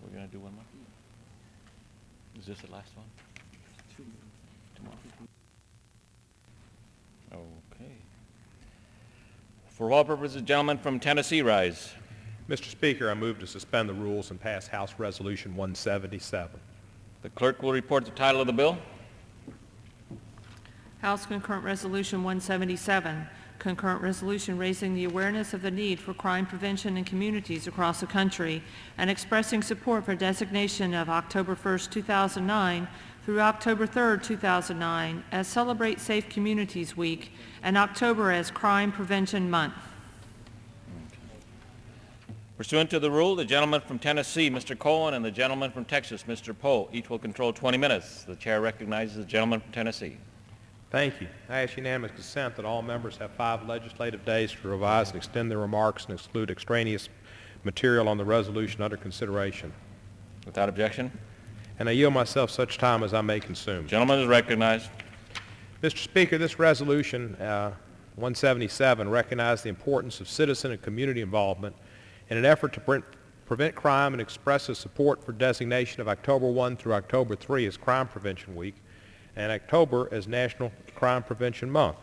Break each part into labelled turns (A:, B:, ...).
A: We're going to do one more? Is this the last one? Two more. Okay. For all purposes, gentlemen from Tennessee, rise.
B: Mr. Speaker, I move to suspend the rules and pass House Resolution 177.
A: The clerk will report the title of the bill.
C: House Concurrent Resolution 177, concurrent resolution raising the awareness of the need for crime prevention in communities across the country and expressing support for designation of October 1, 2009 through October 3, 2009 as Celebrate Safe Communities Week and October as Crime Prevention Month.
A: Pursuant to the rule, the gentleman from Tennessee, Mr. Cohen, and the gentleman from Texas, Mr. Poe, each will control 20 minutes. The chair recognizes the gentleman from Tennessee.
B: Thank you. I ask unanimous consent that all members have 5 legislative days to revise and extend their remarks and exclude extraneous material on the resolution under consideration.
A: Without objection.
B: And I yield myself such time as I may consume.
A: Gentleman is recognized.
B: Mr. Speaker, this resolution, 177, recognizes the importance of citizen and community involvement in an effort to prevent crime and expresses support for designation of October 1 through October 3 as Crime Prevention Week and October as National Crime Prevention Month.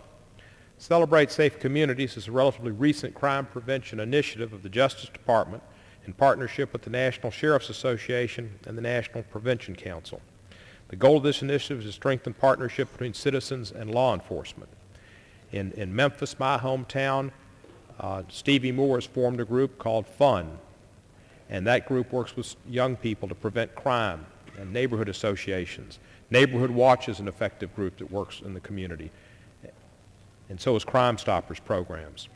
B: Celebrate Safe Communities is a relatively recent crime prevention initiative of the Justice Department in partnership with the National Sheriff's Association and the National Prevention Council. The goal of this initiative is to strengthen partnership between citizens and law enforcement. In Memphis, my hometown, Stevie Moore has formed a group called FUN, and that group works with young people to prevent crime and neighborhood associations. Neighborhood Watch is an effective group that works in the community, and so is Crime Stoppers programs.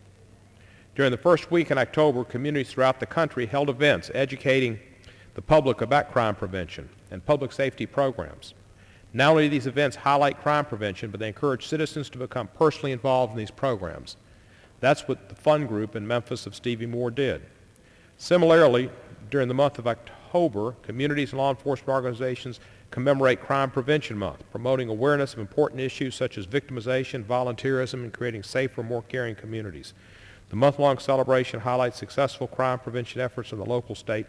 B: During the first week in October, communities throughout the country held events educating the public about crime prevention and public safety programs. Not only do these events highlight crime prevention, but they encourage citizens to become personally involved in these programs. That's what the FUN group in Memphis of Stevie Moore did. Similarly, during the month of October, communities and law enforcement organizations commemorate Crime Prevention Month, promoting awareness of important issues such as victimization, volunteerism, and creating safer, more caring communities. The month-long celebration highlights successful crime prevention efforts on the local, state,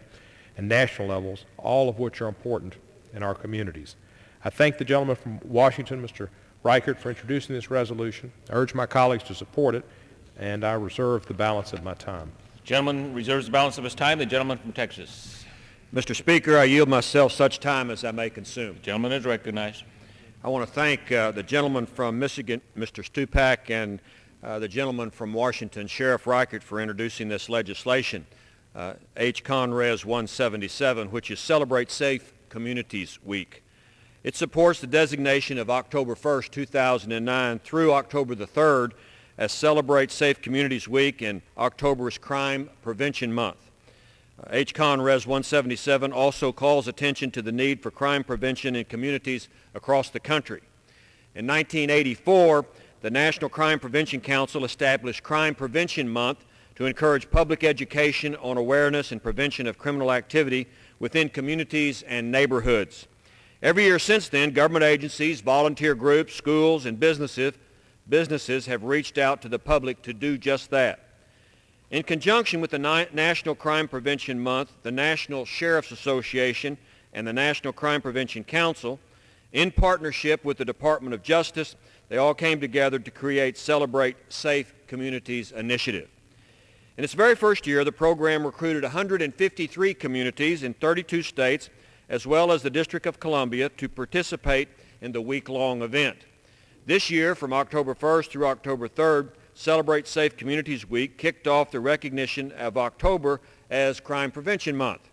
B: and national levels, all of which are important in our communities. I thank the gentleman from Washington, Mr. Reichert, for introducing this resolution. I urge my colleagues to support it, and I reserve the balance of my time.
A: The gentleman reserves the balance of his time. The gentleman from Texas.
D: Mr. Speaker, I yield myself such time as I may consume.
A: The gentleman is recognized.
D: I want to thank the gentleman from Michigan, Mr. Stupak, and the gentleman from Washington, Sheriff Reichert, for introducing this legislation, H. Con Res 177, which is Celebrate Safe Communities Week. It supports the designation of October 1st, 2009 through October the 3rd as Celebrate Safe Communities Week and October is Crime Prevention Month. H. Con Res 177 also calls attention to the need for crime prevention in communities across the country. In 1984, the National Crime Prevention Council established Crime Prevention Month to encourage public education on awareness and prevention of criminal activity within communities and neighborhoods. Every year since then, government agencies, volunteer groups, schools, and businesses have reached out to the public to do just that. In conjunction with the National Crime Prevention Month, the National Sheriff's Association and the National Crime Prevention Council, in partnership with the Department of Justice, they all came together to create Celebrate Safe Communities Initiative. In its very first year, the program recruited 153 communities in 32 states, as well as the District of Columbia, to participate in the week-long event. This year, from October 1st through October 3rd, Celebrate Safe Communities Week kicked off the recognition of October as Crime Prevention Month.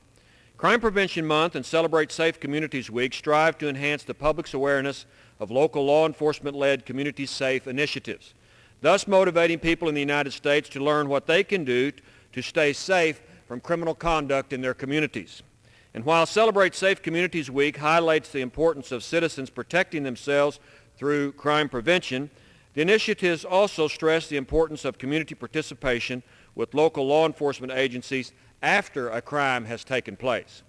D: Crime Prevention Month and Celebrate Safe Communities Week strive to enhance the public's awareness of local law enforcement-led community safe initiatives, thus motivating people in the United States to learn what they can do to stay safe from criminal conduct in their communities. And while Celebrate Safe Communities Week highlights the importance of citizens protecting themselves through crime prevention, the initiatives also stress the importance of community participation with local law enforcement agencies after a crime has taken place.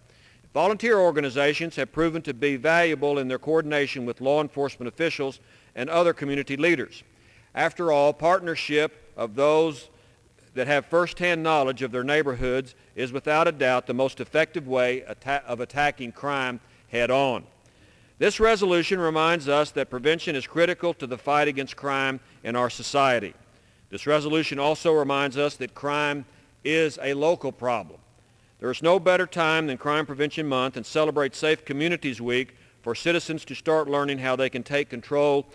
D: Volunteer organizations have proven to be valuable in their coordination with law enforcement officials and other community leaders. After all, partnership of those that have firsthand knowledge of their neighborhoods is without a doubt the most effective way of attacking crime head-on. This resolution reminds us that prevention is critical to the fight against crime in our society. This resolution also reminds us that crime is a local problem. There is no better time than Crime Prevention Month and Celebrate Safe Communities Week for citizens to start learning how they can take control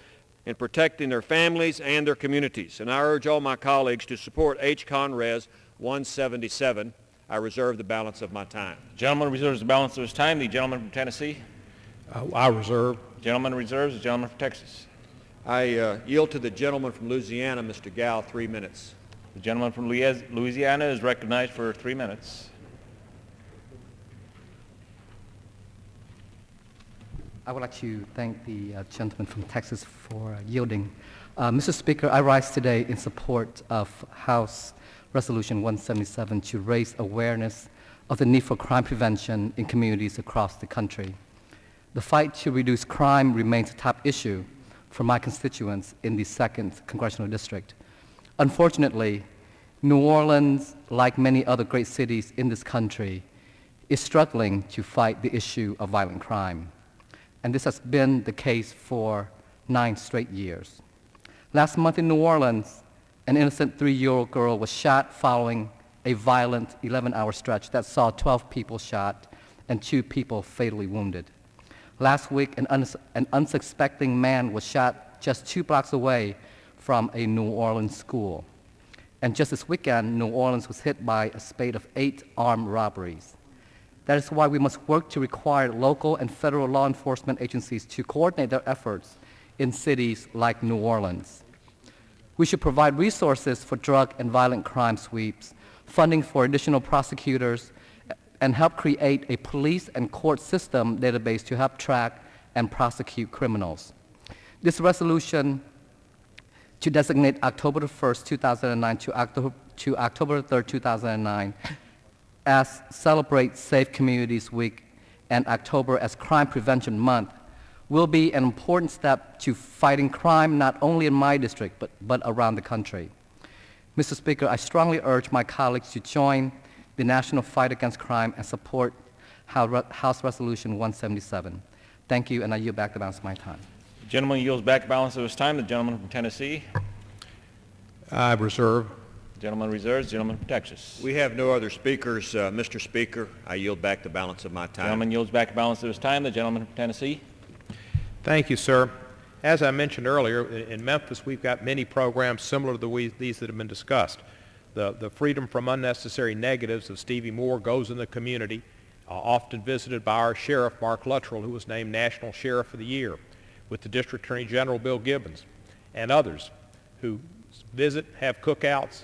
D: in protecting their families and their communities. And I urge all my colleagues to support H. Con. Res. 177. I reserve the balance of my time.
A: The gentleman reserves the balance of his time. The gentleman from Tennessee.
B: I reserve.
A: The gentleman reserves. The gentleman from Texas.
D: I yield to the gentleman from Louisiana, Mr. Gow, 3 minutes.
A: The gentleman from Louisiana is recognized for 3 minutes.
E: I would like to thank the gentleman from Texas for yielding. Mr. Speaker, I rise today in support of House Resolution 177 to raise awareness of the need for crime prevention in communities across the country. The fight to reduce crime remains a top issue for my constituents in the 2nd Congressional District. Unfortunately, New Orleans, like many other great cities in this country, is struggling to fight the issue of violent crime. And this has been the case for 9 straight years. Last month in New Orleans, an innocent 3-year-old girl was shot following a violent 11-hour stretch that saw 12 people shot and 2 people fatally wounded. Last week, an unsuspecting man was shot just 2 blocks away from a New Orleans school. And just this weekend, New Orleans was hit by a spate of 8 armed robberies. That is why we must work to require local and federal law enforcement agencies to coordinate their efforts in cities like New Orleans. We should provide resources for drug and violent crime sweeps, funding for additional prosecutors, and help create a police and court system database to help track and prosecute criminals. This resolution to designate October 1st, 2009 to October 3rd, 2009 as Celebrate Safe Communities Week and October as Crime Prevention Month will be an important step to fighting crime not only in my district but around the country. Mr. Speaker, I strongly urge my colleagues to join the national fight against crime and support House Resolution 177. Thank you, and I yield back the balance of my time.
A: The gentleman yields back the balance of his time. The gentleman from Tennessee.
B: I reserve.
A: The gentleman reserves. The gentleman from Texas.
D: We have no other speakers, Mr. Speaker. I yield back the balance of my
A: The
D: time.
A: gentleman yields back the balance of his time. The gentleman from Tennessee.
B: Thank you, sir. As I mentioned earlier, in Memphis, we've got many programs similar to these that have been discussed. The Freedom from Unnecessary Negatives of Stevie Moore goes in the community, often visited by our sheriff, Mark Luttrell, who was named National Sheriff of the Year, with the District Attorney General, Bill Gibbons, and others who visit, have cookouts,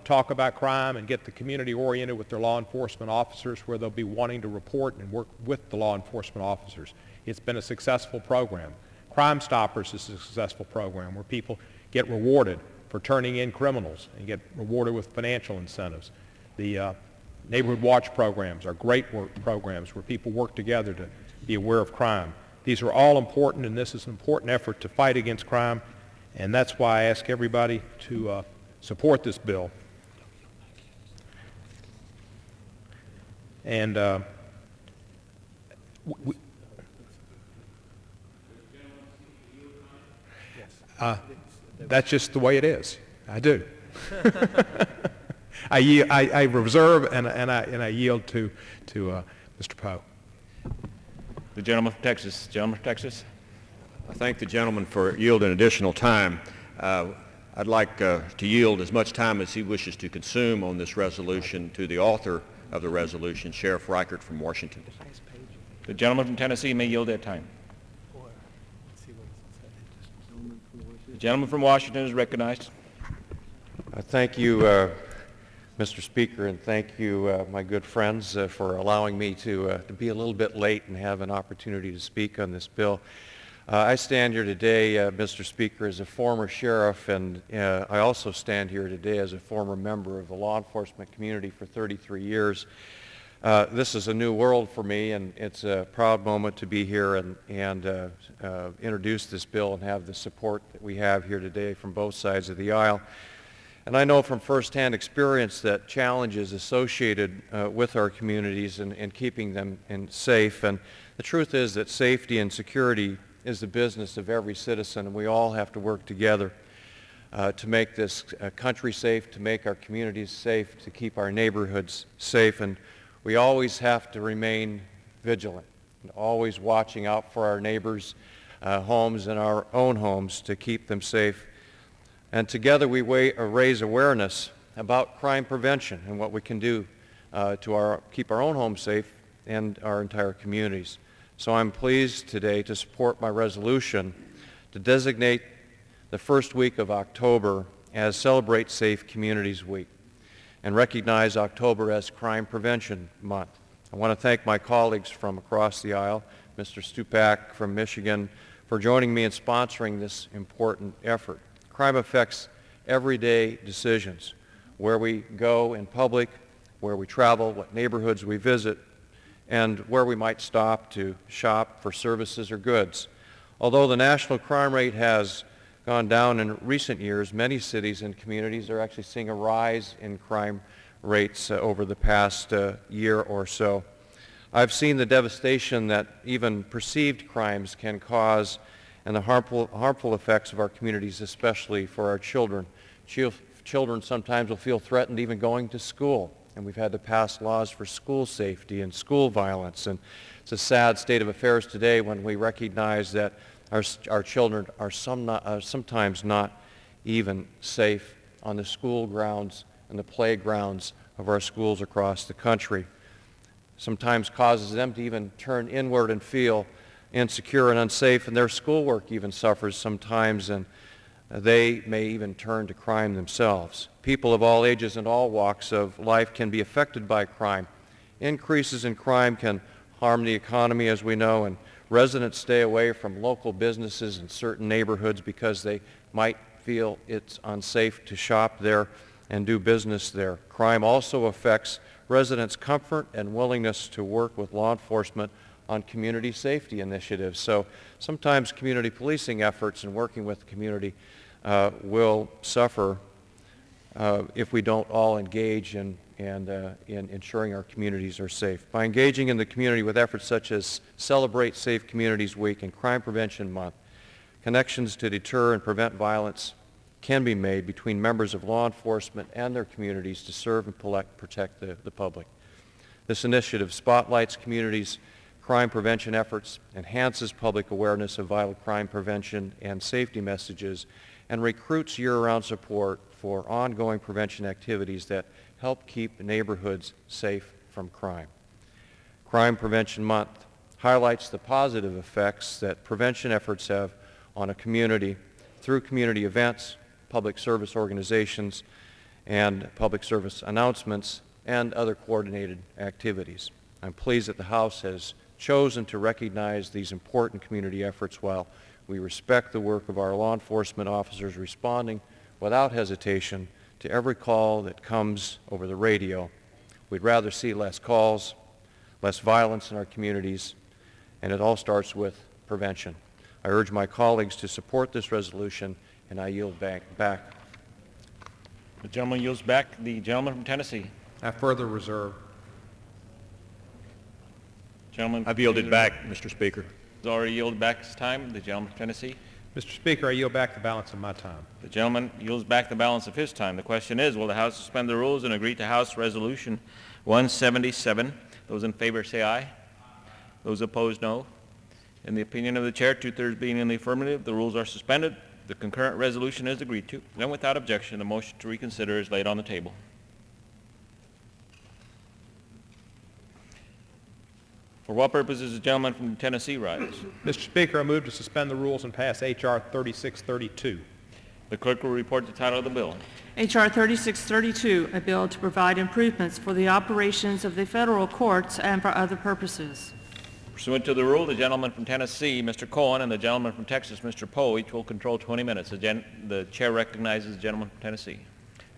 B: talk about crime, and get the community oriented with their law enforcement officers where they'll be wanting to report and work with the law enforcement officers. It's been a successful program. Crime Stoppers is a successful program where people get rewarded for turning in criminals and get rewarded with financial incentives. The Neighborhood Watch programs are great programs where people work together to be aware of crime. These are all important, and this is an important effort to fight against crime, and that's why I ask everybody to support this bill. And that's just the way it is. I do. I reserve and I yield to Mr. Poe.
A: The gentleman from Texas. Gentleman from Texas.
D: I thank the gentleman for yielding additional time. I'd like to yield as much time as he wishes to consume on this resolution to the author of the resolution, Sheriff Reichert from Washington.
A: The gentleman from Tennessee may yield that time. The gentleman from Washington is recognized.
F: Thank you, Mr. Speaker, and thank you, my good friends, for allowing me to be a little bit late and have an opportunity to speak on this bill. I stand here today, Mr. Speaker, as a former sheriff, and I also stand here today as a former member of the law enforcement community for 33 years. This is a new world for me, and it's a proud moment to be here and introduce this bill and have the support that we have here today from both sides of the aisle. And I know from firsthand experience that challenges associated with our communities and keeping them safe. And the truth is that safety and security is the business of every citizen, and we all have to work together to make this country safe, to make our communities safe, to keep our neighborhoods safe. And we always have to remain vigilant, and always watching out for our neighbors' homes and our own homes to keep them safe. And together we raise awareness about crime prevention and what we can do to keep our own homes safe and our entire communities. So I'm pleased today to support my resolution to designate the first week of October as Celebrate Safe Communities Week and recognize October as Crime Prevention Month. I want to thank my colleagues from across the aisle, Mr. Stupak from Michigan, for joining me in sponsoring this important effort. Crime affects everyday decisions, where we go in public, where we travel, what neighborhoods we visit, and where we might stop to shop for services or goods. Although the national crime rate has gone down in recent years, many cities and communities are actually seeing a rise in crime rates over the past year or so. I've seen the devastation that even perceived crimes can cause and the harmful effects of our communities, especially for our children. Children sometimes will feel threatened even going to school, and we've had to pass laws for school safety and school violence. And it's a sad state of affairs today when we recognize that our children are sometimes not even safe on the school grounds and the playgrounds of our schools across the country. Sometimes causes them to even turn inward and feel insecure and unsafe, and their schoolwork even suffers sometimes, and they may even turn to crime themselves. People of all ages and all walks of life can be affected by crime. Increases in crime can harm the economy, as we know, and residents stay away from local businesses in certain neighborhoods because they might feel it's unsafe to shop there and do business there. Crime also affects residents' comfort and willingness to work with law enforcement on community safety initiatives. So sometimes community policing efforts and working with the community will suffer if we don't all engage in ensuring our communities are safe. By engaging in the community with efforts such as Celebrate Safe Communities Week and Crime Prevention Month, connections to deter and prevent violence can be made between members of law enforcement and their communities to serve and protect the public. This initiative spotlights communities' crime prevention efforts, enhances public awareness of vital crime prevention and safety messages, and recruits year-round support for ongoing prevention activities that help keep neighborhoods safe from crime. Crime Prevention Month highlights the positive effects that prevention efforts have on a community through community events, public service organizations, and public service announcements, and other coordinated activities. I'm pleased that the House has chosen to recognize these important community efforts while we respect the work of our law enforcement officers responding without hesitation to every call that comes over the radio. We'd rather see less calls, less violence in our communities, and it all starts with prevention. I urge my colleagues to support this resolution, and I yield back.
A: The gentleman yields back. The gentleman from Tennessee.
B: I further reserve.
A: Gentleman.
D: I've yielded back, Mr. Speaker.
A: Has already yielded back his time. The gentleman from Tennessee.
B: Mr. Speaker, I yield back the balance of my time.
A: The gentleman yields back the balance of his time. The question is, will the House suspend the rules and agree to House Resolution 177? Those in favor say aye. Those opposed, no. In the opinion of the chair, two-thirds being in the affirmative, the rules are suspended. The concurrent resolution is agreed to. Then, without objection, the motion to reconsider is laid on the table. For what purpose does the gentleman from Tennessee rise?
B: Mr. Speaker, I move to suspend the rules and pass H.R. 3632.
A: The clerk will report the title of the bill.
C: H.R. 3632, a bill to provide improvements for the operations of the federal courts and for other purposes.
A: Pursuant to the rule, the gentleman from Tennessee, Mr. Cohen, and the gentleman from Texas, Mr. Poe, each will control 20 minutes. The chair recognizes the gentleman from Tennessee.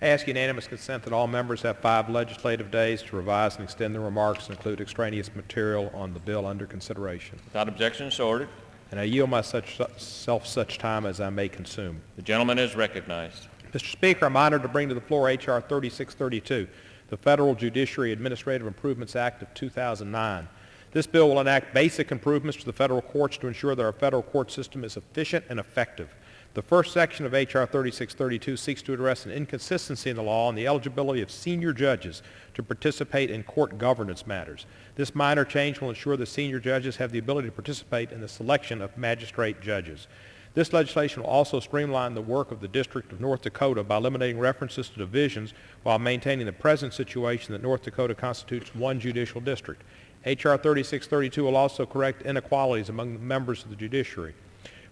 B: I ask unanimous consent that all members have 5 legislative days to revise and extend their remarks and include extraneous material on the bill under consideration.
A: Without objection, so ordered.
B: And I yield myself such time as I may consume.
A: The gentleman is recognized.
B: Mr. Speaker, I'm honored to bring to the floor H.R. 3632, the Federal Judiciary Administrative Improvements Act of 2009. This bill will enact basic improvements to the federal courts to ensure that our federal court system is efficient and effective. The first section of H.R. 3632 seeks to address an inconsistency in the law on the eligibility of senior judges to participate in court governance matters. This minor change will ensure that senior judges have the ability to participate in the selection of magistrate judges. This legislation will also streamline the work of the District of North Dakota by eliminating references to divisions while maintaining the present situation that North Dakota constitutes one judicial district. H.R. 3632 will also correct inequalities among the members of the judiciary.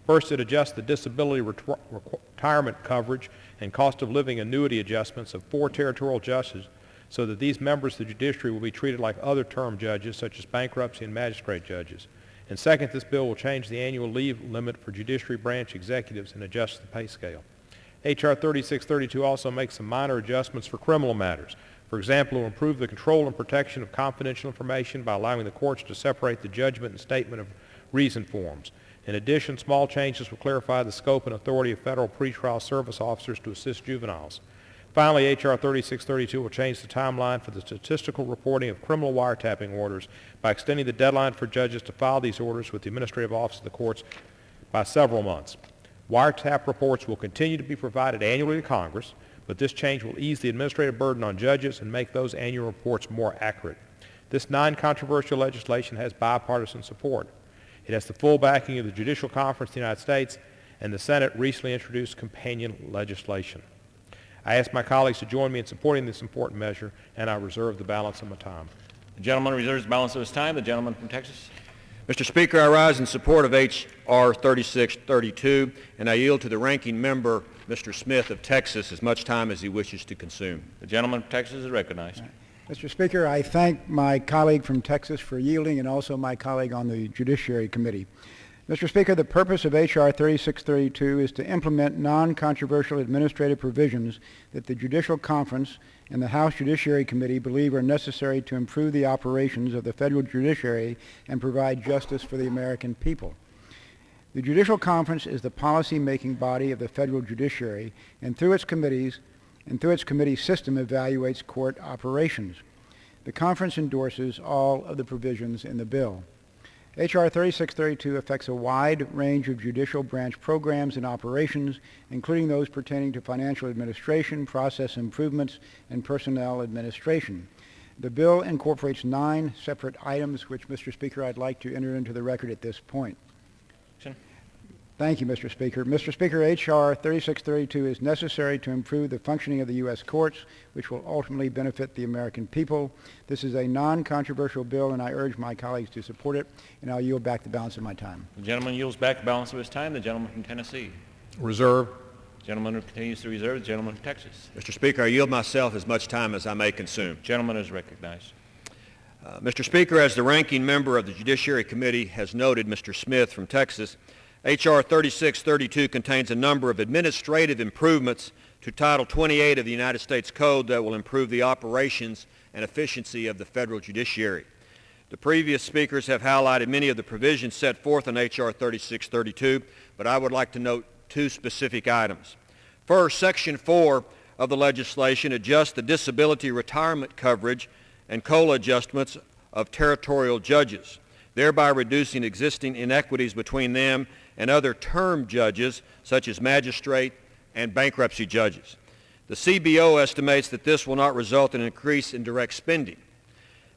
B: First, it adjusts the disability retirement coverage and cost of living annuity adjustments of 4 territorial judges so that these members of the judiciary will be treated like other term judges such as bankruptcy and magistrate judges. And second, this bill will change the annual leave limit for judiciary branch executives and adjust the pay scale. H.R. 3632 also makes some minor adjustments for criminal matters. For example, it will improve the control and protection of confidential information by allowing the courts to separate the judgment and statement of reason forms. In addition, small changes will clarify the scope and authority of federal pretrial service officers to assist juveniles. Finally, H.R. 3632 will change the timeline for the statistical reporting of criminal wiretapping orders by extending the deadline for judges to file these orders with the Administrative Office of the Courts by several months. Wiretap reports will continue to be provided annually to Congress, but this change will ease the administrative burden on judges and make those annual reports more accurate. This non-controversial legislation has bipartisan support. It has the full backing of the Judicial Conference of the United States, and the Senate recently introduced companion legislation. I ask my colleagues to join me in supporting this important measure, and I reserve the balance of my time.
A: The gentleman reserves the balance of his time. The gentleman from Texas.
D: Mr. Speaker, I rise in support of H.R. 3632, and I yield to the ranking member, Mr. Smith of Texas, as much time as he wishes to consume.
A: The gentleman from Texas is recognized.
G: Mr. Speaker, I thank my colleague from Texas for yielding and also my colleague on the Judiciary Committee. Mr. Speaker, the purpose of H.R. 3632 is to implement non-controversial administrative provisions that the Judicial Conference and the House Judiciary Committee believe are necessary to improve the operations of the federal judiciary and provide justice for the American people. The Judicial Conference is the policy-making body of the federal judiciary, and through its committee system evaluates court operations. The conference endorses all of the provisions in the bill. H.R. 3632 affects a wide range of judicial branch programs and operations, including those pertaining to financial administration, process improvements, and personnel administration. The bill incorporates 9 separate items, which, Mr. Speaker, I'd like to enter into the record at this point. Thank you, Mr. Speaker. Mr. Speaker, H.R. 3632 is necessary to improve the functioning of the U.S. courts, which will ultimately benefit the American people. This is a non-controversial bill, and I urge my colleagues to support it, and I'll yield back the balance of my time.
A: The gentleman yields back the balance of his time. The gentleman from Tennessee.
B: Reserve.
A: The gentleman who continues to reserve. The gentleman from Texas.
D: Mr. Speaker, I yield myself as much time as I may consume.
A: The gentleman is recognized.
D: Mr. Speaker, as the ranking member of the Judiciary Committee has noted, Mr. Smith from Texas, H.R. 3632 contains a number of administrative improvements to Title 28 of the United States Code that will improve the operations and efficiency of the federal judiciary. The previous speakers have highlighted many of the provisions set forth in H.R. 3632, but I would like to note 2 specific items. First, Section 4 of the legislation adjusts the disability retirement coverage and COLA adjustments of territorial judges, thereby reducing existing inequities between them and other term judges such as magistrate and bankruptcy judges. The CBO estimates that this will not result in an increase in direct spending.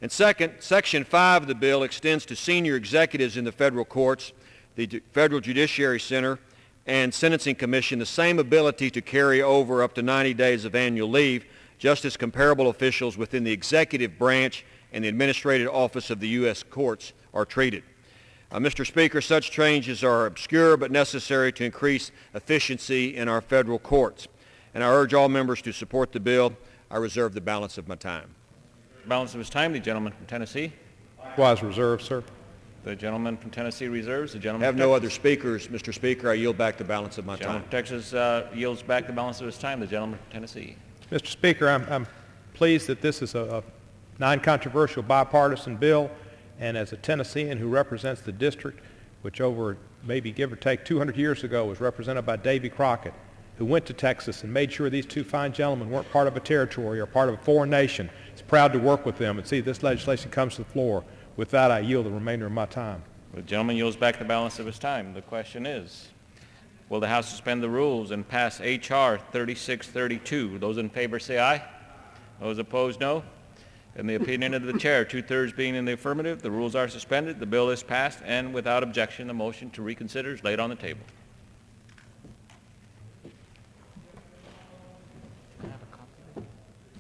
D: And second, Section 5 of the bill extends to senior executives in the federal courts, the Federal Judiciary Center, and Sentencing Commission the same ability to carry over up to 90 days of annual leave, just as comparable officials within the executive branch and the administrative office of the U.S. courts are treated. Mr. Speaker, such changes are obscure but necessary to increase efficiency in our federal courts, and I urge all members to support the bill. I reserve the balance of my time.
A: Balance of his time, the gentleman from Tennessee.
B: Likewise reserved, sir.
A: The gentleman from Tennessee reserves. The
D: I
A: gentleman
D: have
A: from
D: no
A: Texas.
D: other speakers, Mr. Speaker. I yield back the balance of my
A: Gentleman
D: time.
A: from Texas yields back the balance of his time. The gentleman from Tennessee.
B: Mr. Speaker, I'm pleased that this is a non-controversial bipartisan bill, and as a Tennessean who represents the district, which over maybe give or take 200 years ago was represented by Davy Crockett, who went to Texas and made sure these two fine gentlemen weren't part of a territory or part of a foreign nation, is proud to work with them and see this legislation comes to the floor. With that, I yield the remainder of my time.
A: The gentleman yields back the balance of his time. The question is, will the House suspend the rules and pass H.R. 3632? Those in favor say aye. Those opposed, no. In the opinion of the chair, 2/3 being in the affirmative, the rules are suspended, the bill is passed, and without objection, the motion to reconsider is laid on the table.